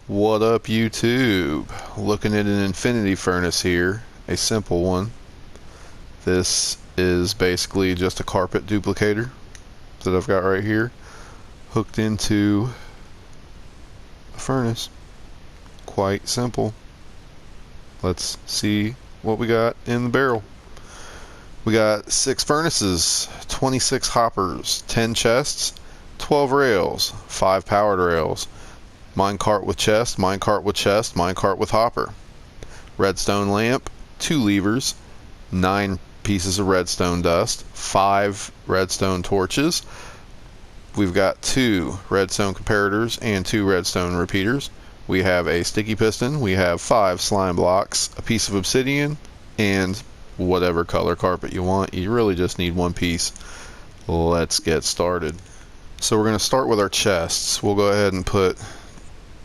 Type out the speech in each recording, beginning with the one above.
What up, YouTube? Looking at an infinity furnace here, a simple one. This is basically just a carpet duplicator that I've got right here, hooked into a furnace. Quite simple. Let's see what we got in the barrel. We got 6 furnaces, 26 hoppers, 10 chests, 12 rails, 5 powered rails, minecart with chest, minecart with chest, minecart with hopper, redstone lamp, 2 levers, 9 pieces of redstone dust, 5 redstone torches. We've got 2 redstone comparators and 2 redstone repeaters. We have a sticky piston, we have 5 slime blocks, a piece of obsidian, and whatever color carpet you want. You really just need one piece. Let's get started. So we're going to start with our chests. We'll go ahead and put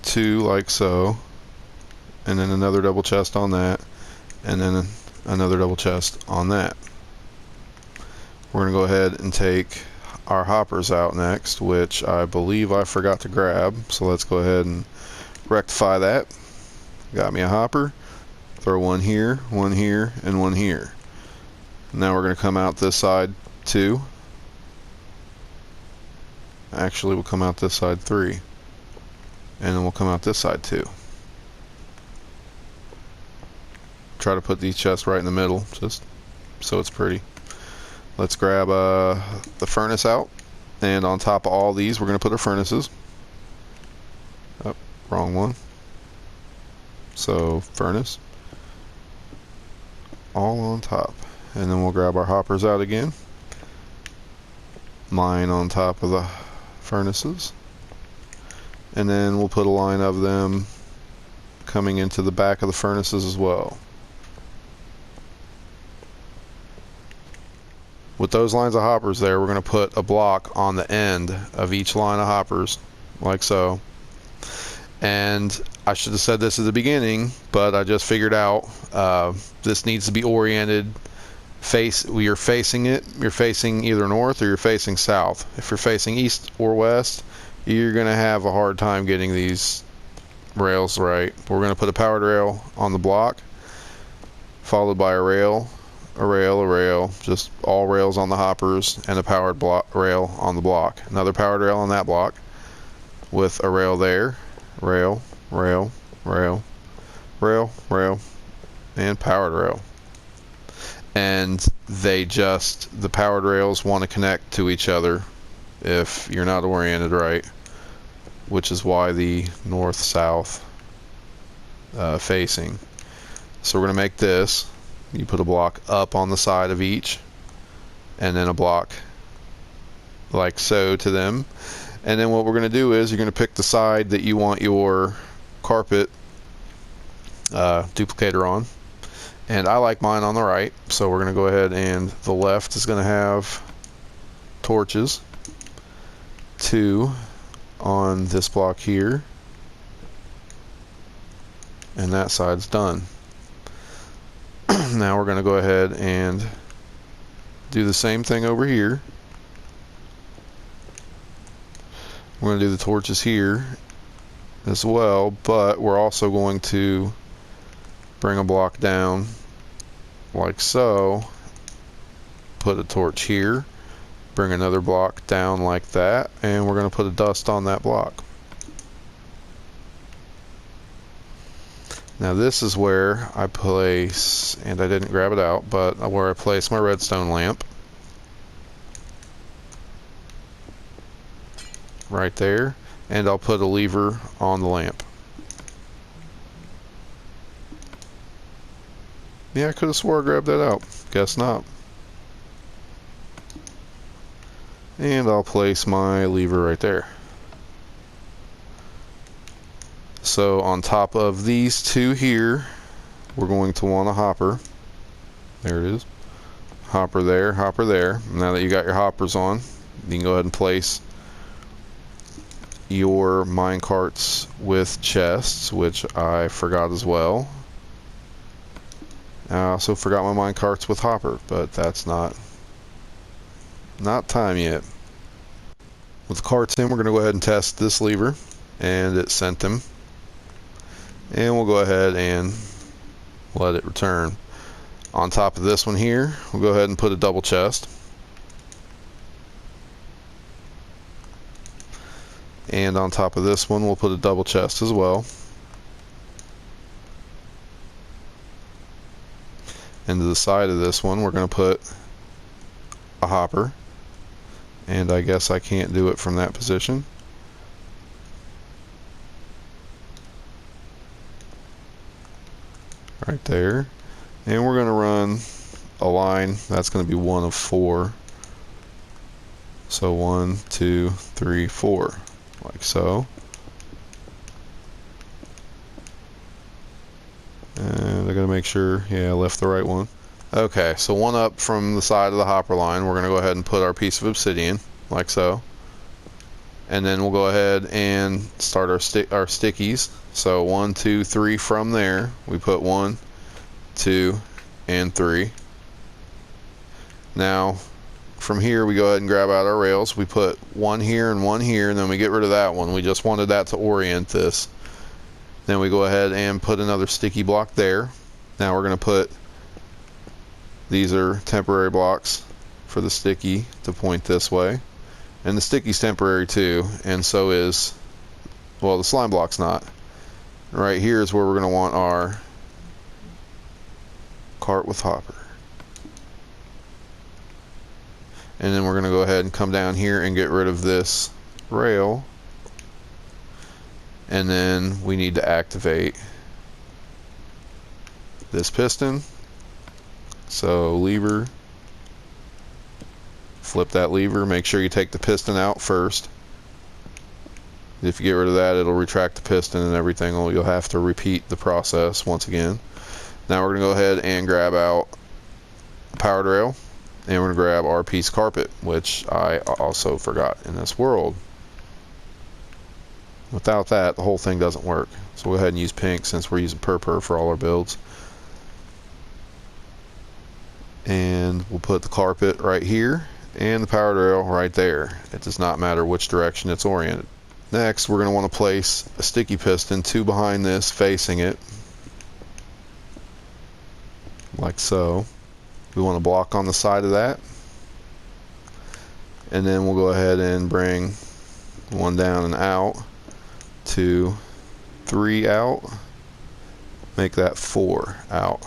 2 like so, and then another double chest on that, and then another double chest on that. We're going to go ahead and take our hoppers out next, which I believe I forgot to grab, so let's go ahead and rectify that. Got me a hopper. Throw one here, and one here. Now we're going to come out this side 2. Actually, we'll come out this side 3. And then we'll come out this side 2. Try to put these chests right in the middle, just so it's pretty. Let's grab the furnace out, and on top of all these we're going to put our furnaces. Oh, wrong one. So furnace all on top, and then we'll grab our hoppers out again, line on top of the furnaces, and then we'll put a line of them coming into the back of the furnaces as well. With those lines of hoppers there, we're going to put a block on the end of each line of hoppers, like so. And I should have said this at the beginning, but I just figured out this needs to be oriented. You're facing it. You're facing either north or you're facing south. If you're facing east or west, you're going to have a hard time getting these rails right. We're going to put a powered rail on the block, followed by a rail, a rail, a rail, just all rails on the hoppers, and a powered rail on the block. Another powered rail on that block, with a rail there, rail, rail, rail, rail, rail, and powered rail. And the powered rails want to connect to each other if you're not oriented right, which is why the north-south facing. So we're going to make this. You put a block up on the side of each, and then a block like so to them. And then what we're going to do is you're going to pick the side that you want your carpet duplicator on. And I like mine on the right, so we're going to go ahead, and the left is going to have torches. 2 on this block here, and that side's done. Now we're going to go ahead and do the same thing over here. We're going to do the torches here as well, but we're also going to bring a block down like so, put a torch here, bring another block down like that, and we're going to put a dust on that block. Now this is where I place, and I didn't grab it out, but where I place my redstone lamp. Right there, and I'll put a lever on the lamp. Yeah, I could have swore I grabbed that out. Guess not. And I'll place my lever right there. So on top of these 2 here, we're going to want a hopper. There it is. Hopper there, hopper there. Now that you got your hoppers on, you can go ahead and place your mine carts with chests, which I forgot as well. I also forgot my mine carts with hopper, but that's not time yet. With the carts in, we're going to go ahead and test this lever, and it sent them and we'll go ahead and let it return. On top of this one here, we'll go ahead and put a double chest. And on top of this one, we'll put a double chest as well. And to the side of this one, we're going to put a hopper. And I guess I can't do it from that position. Right there. And we're going to run a line that's going to be one of 4. So 1, 2, 3, 4, like so. And I gotta make sure, yeah, I left the right one. Okay, so one up from the side of the hopper line, we're gonna go ahead and put our piece of obsidian, like so. And then we'll go ahead and start our stickies. So 1, 2, 3 from there. We put 1, 2, and 3. Now, from here we go ahead and grab out our rails. We put 1 here and 1 here, and then we get rid of that one. We just wanted that to orient this. Then we go ahead and put another sticky block there. Now we're going to put, these are temporary blocks for the sticky to point this way. And the sticky's temporary too, and so is, well, the slime block's not. Right here is where we're going to want our cart with hopper. And then we're going to go ahead and come down here and get rid of this rail. And then we need to activate this piston. So lever, flip that lever, make sure you take the piston out first. If you get rid of that, it'll retract the piston and everything. You'll have to repeat the process once again. Now we're going to go ahead and grab out the powered rail, and we're going to grab our piece of carpet, which I also forgot in this world. Without that, the whole thing doesn't work. So we'll go ahead and use pink since we're using purple for all our builds. And we'll put the carpet right here and the powered rail right there. It does not matter which direction it's oriented. Next, we're going to want to place a sticky piston 2 behind this, facing it, like so. We want to block on the side of that. And then we'll go ahead and bring 1 down and out. 2, 3 out, make that 4 out.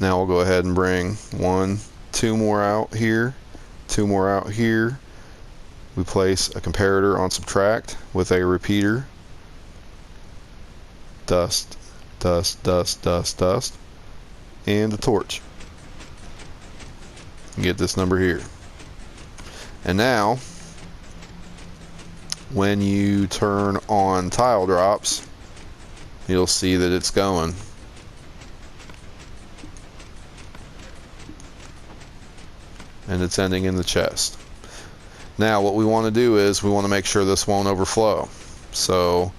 Now we'll go ahead and bring 1, 2 more out here, 2 more out here. We place a comparator on subtract with a repeater. Dust, dust, dust, dust, dust, and a torch. Get this number here. And now, when you turn on tile drops, you'll see that it's going. And it's ending in the chest. Now what we want to do is we want to make sure this won't overflow. So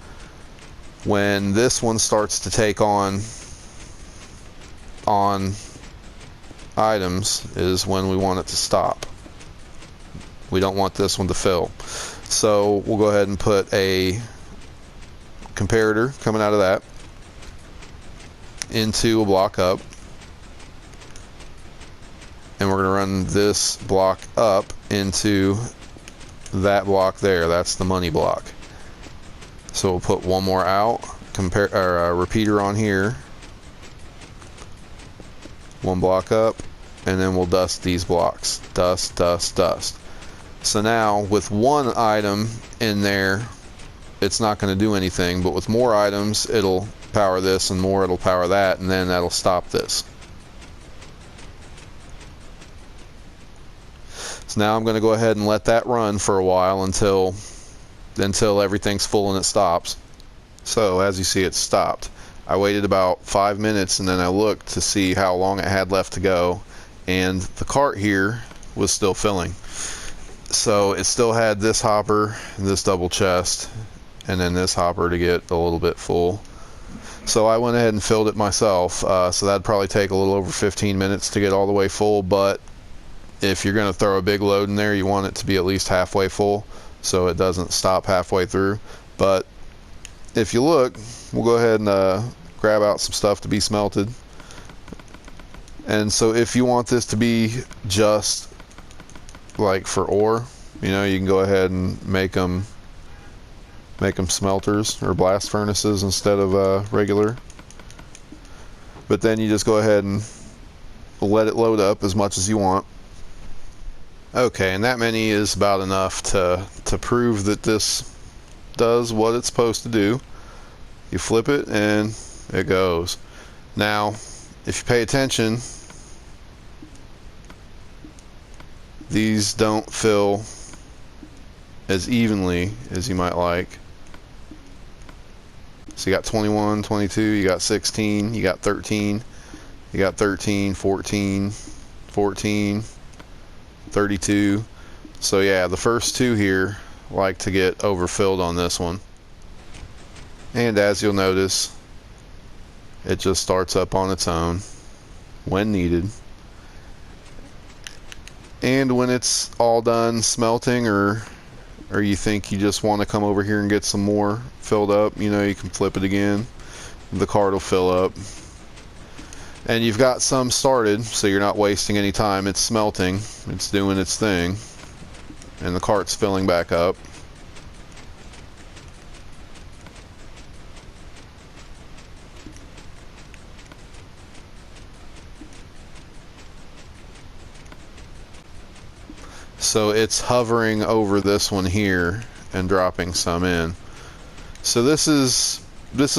when this one starts to take on items is when we want it to stop. We don't want this one to fill. So we'll go ahead and put a comparator coming out of that into a block up, and we're going to run this block up into that block there. That's the money block. So we'll put 1 more out, repeater on here, 1 block up, and then we'll dust these blocks. Dust, dust, dust. So now with 1 item in there, it's not going to do anything, but with more items, it'll power this, and more it'll power that, and then that'll stop this. So now I'm going to go ahead and let that run for a while until everything's full and it stops. So as you see, it stopped. I waited about 5 minutes, and then I looked to see how long it had left to go, and the cart here was still filling. So it still had this hopper, this double chest, and then this hopper to get a little bit full. So I went ahead and filled it myself. So that'd probably take a little over 15 minutes to get all the way full, but if you're going to throw a big load in there, you want it to be at least halfway full so it doesn't stop halfway through. But if you look, we'll go ahead and grab out some stuff to be smelted. And so if you want this to be just like for ore, you know, you can go ahead and make them smelters or blast furnaces instead of regular. But then you just go ahead and let it load up as much as you want. Okay, and that many is about enough to prove that this does what it's supposed to do. You flip it and it goes. Now, if you pay attention, these don't fill as evenly as you might like. So you got 21, 22, you got 16, you got 13, you got 13, 14, 14, 32. So yeah, the first two here like to get overfilled on this one. And as you'll notice, it just starts up on its own when needed. And when it's all done smelting, or you think you just want to come over here and get some more filled up, you know, you can flip it again. The card will fill up. And you've got some started, so you're not wasting any time. It's smelting, it's doing its thing, and the cart's filling back up. So it's hovering over this one here and dropping some in. So this is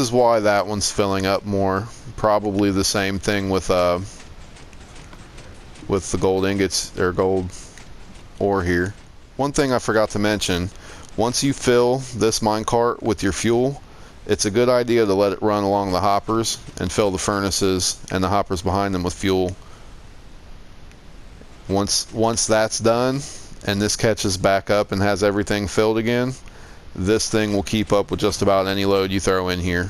why that one's filling up more. Probably the same thing with the gold ingots or gold ore here. One thing I forgot to mention, once you fill this minecart with your fuel, it's a good idea to let it run along the hoppers and fill the furnaces and the hoppers behind them with fuel. Once that's done and this catches back up and has everything filled again, this thing will keep up with just about any load you throw in here,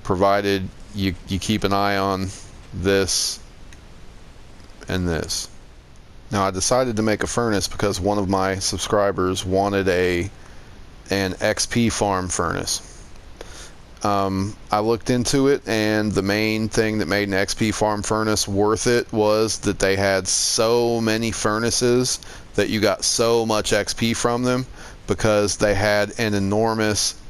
provided you keep an eye on this and this. Now I decided to make a furnace because one of my subscribers wanted an XP farm furnace. I looked into it, and the main thing that made an XP farm furnace worth it was that they had so many furnaces that you got so much XP from them, because they had an enormous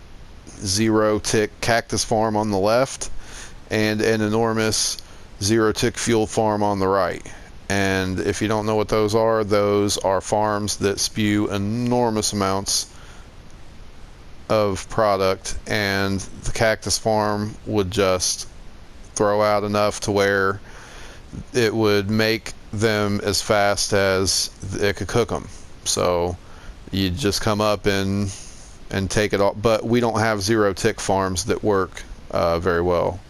0-tick cactus farm on the left and an enormous 0-tick fuel farm on the right. And if you don't know what those are farms that spew enormous amounts of product, and the cactus farm would just throw out enough to where it would make them as fast as it could cook them. So you just come up and take it all. But we don't have 0-tick farms that work very well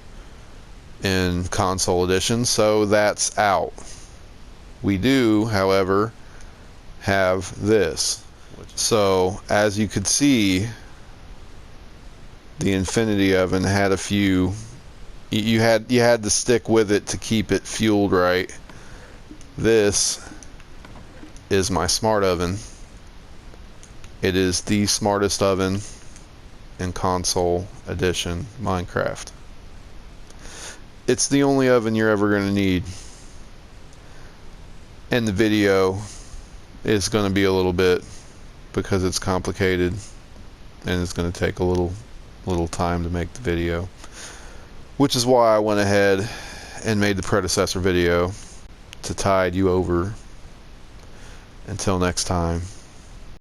in console edition, so that's out. We do, however, have this. So as you could see, the infinity oven had a few, you had to stick with it to keep it fueled right. This is my smart oven. It is the smartest oven in console edition Minecraft. It's the only oven you're ever going to need, and the video is going to be a little bit, because it's complicated and it's going to take a little time to make the video, which is why I went ahead and made the predecessor video to tide you over until next time.